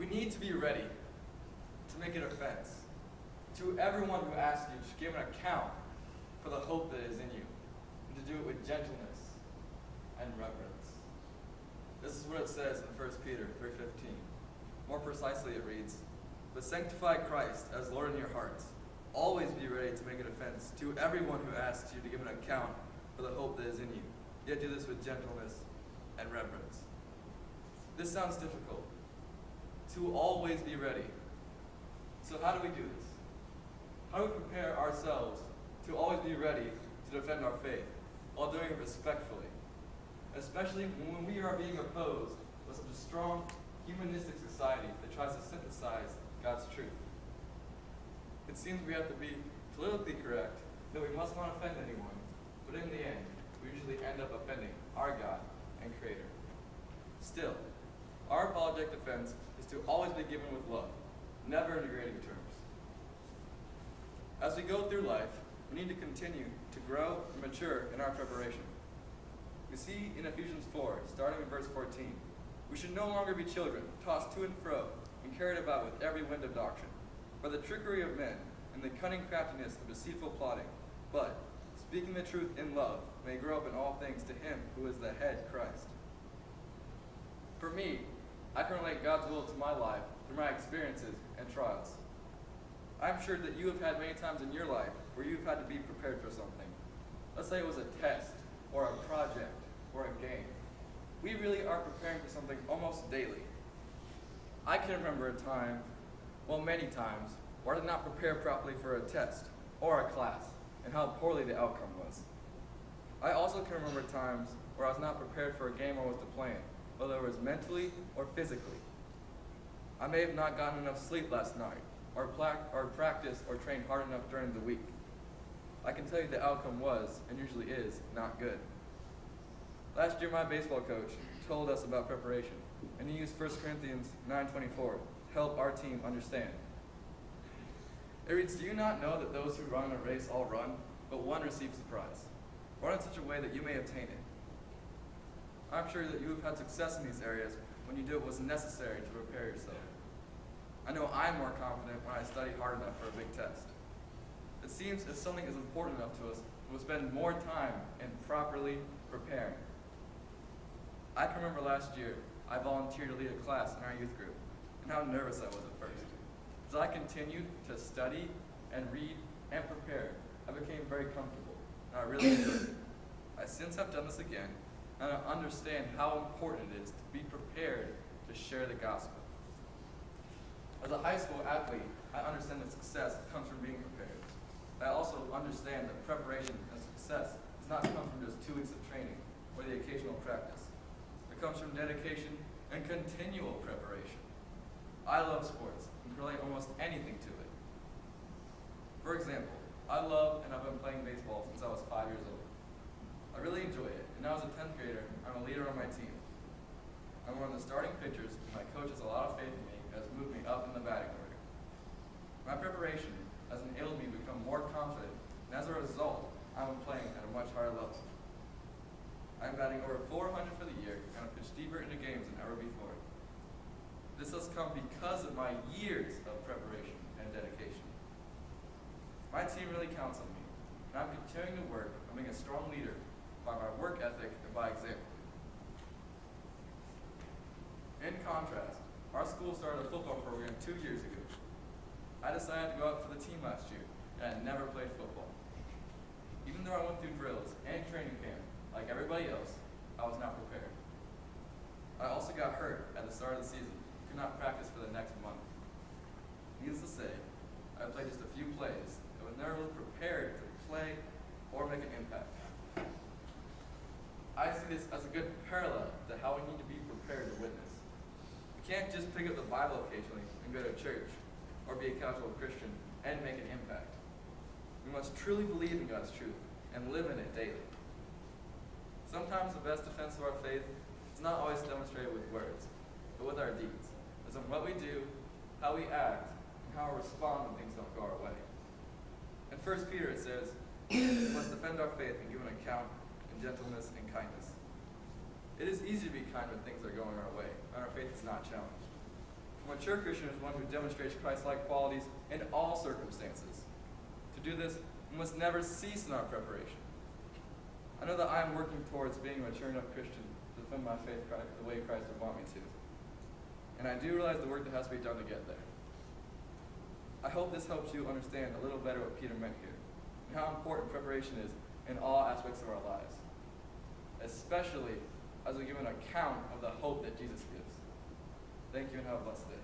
need to be ready to make an offense to everyone who asks you to give an account for the hope that is in you, and to do it with gentleness and reverence. This is what it says in 1 Peter 3:15. More precisely it reads, "But sanctify Christ as Lord in your hearts. Always be ready to make an offense to everyone who asks you to give an account for the hope that is in you. Yet do this with gentleness and reverence." This sounds difficult. To always be ready. So how do we do this? How do we prepare ourselves to always be ready to defend our faith while doing it respectfully? Especially when we are being opposed with such a strong humanistic society that tries to synthesize God's truth. It seems we have to be politically correct, that we must not offend anyone, but in the end, we usually end up offending our God and Creator. Still, our apologetic defense is to always be given with love, never in degrading terms. As we go through life, we need to continue to grow and mature in our preparation. We see in Ephesians 4, starting in verse 14, "We should no longer be children, tossed to and fro, and carried about with every wind of doctrine, by the trickery of men, and the cunning craftiness of deceitful plotting, but, speaking the truth in love, may grow up in all things to Him who is the head, Christ." For me, I can relate God's will to my life through my experiences and trials. I'm sure that you have had many times in your life where you've had to be prepared for something. Let's say it was a test, or a project, or a game. We really are preparing for something almost daily. I can remember a time, well, many times, where I did not prepare properly for a test or a class, and how poorly the outcome was. I also can remember times where I was not prepared for a game I was to play in, whether it was mentally or physically. I may have not gotten enough sleep last night, or practiced or trained hard enough during the week. I can tell you the outcome was, and usually is, not good. Last year, my baseball coach told us about preparation, and he used 1 Corinthians 9:24 to help our team understand. It reads, "Do you not know that those who run in a race all run, but one receives the prize? Run in such a way that you may obtain it." I'm sure that you have had success in these areas when you did what was necessary to prepare yourself. I know I'm more confident when I study hard enough for a big test. It seems if something is important enough to us, we'll spend more time in properly preparing. I can remember last year, I volunteered to lead a class in our youth group, and how nervous I was at first. As I continued to study and read and prepare, I became very comfortable, and I really enjoyed it. I since have done this again, and I understand how important it is to be prepared to share the gospel. As a high school athlete, I understand that success comes from being prepared. I also understand that preparation and success does not come from just 2 weeks of training or the occasional practice. It comes from dedication and continual preparation. I love sports and can relate almost anything to it. For example, I love and I've been playing baseball since I was 5 years old. I really enjoy it, and now as a 10th grader, I'm a leader on my team. I'm one of the starting pitchers, and my coach has a lot of faith in me and has moved me up in the batting order. My preparation has enabled me to become more confident, and as a result, I'm playing at a much higher level. I'm batting over 400 for the year, and I've pitched deeper into games than ever before. This has come because of my years of preparation and dedication. My team really counts on me, and I'm continuing to work on being a strong leader by my work ethic and by example. In contrast, our school started a football program 2 years ago. I decided to go out for the team last year, and I never played football. Even though I went through drills and training camp, like everybody else, I was not prepared. I also got hurt at the start of the season and could not practice for the next month. Needless to say, I played just a few plays and was never really prepared to play or make an impact. I see this as a good parallel to how we need to be prepared to witness. We can't just pick up the Bible occasionally and go to church, or be a casual Christian and make an impact. We must truly believe in God's truth and live in it daily. Sometimes the best defense of our faith is not always demonstrated with words, but with our deeds. It's in what we do, how we act, and how we respond when things don't go our way. In 1 Peter it says, "We must defend our faith and give an account in gentleness and kindness." It is easy to be kind when things are going our way, and our faith is not challenged. A mature Christian is one who demonstrates Christ-like qualities in all circumstances. To do this, we must never cease in our preparation. I know that I am working towards being a mature enough Christian to defend my faith the way Christ would want me to. And I do realize the work that has to be done to get there. I hope this helps you understand a little better what Peter meant here, and how important preparation is in all aspects of our lives, especially as we give an account of the hope that Jesus gives. Thank you and have a blessed day.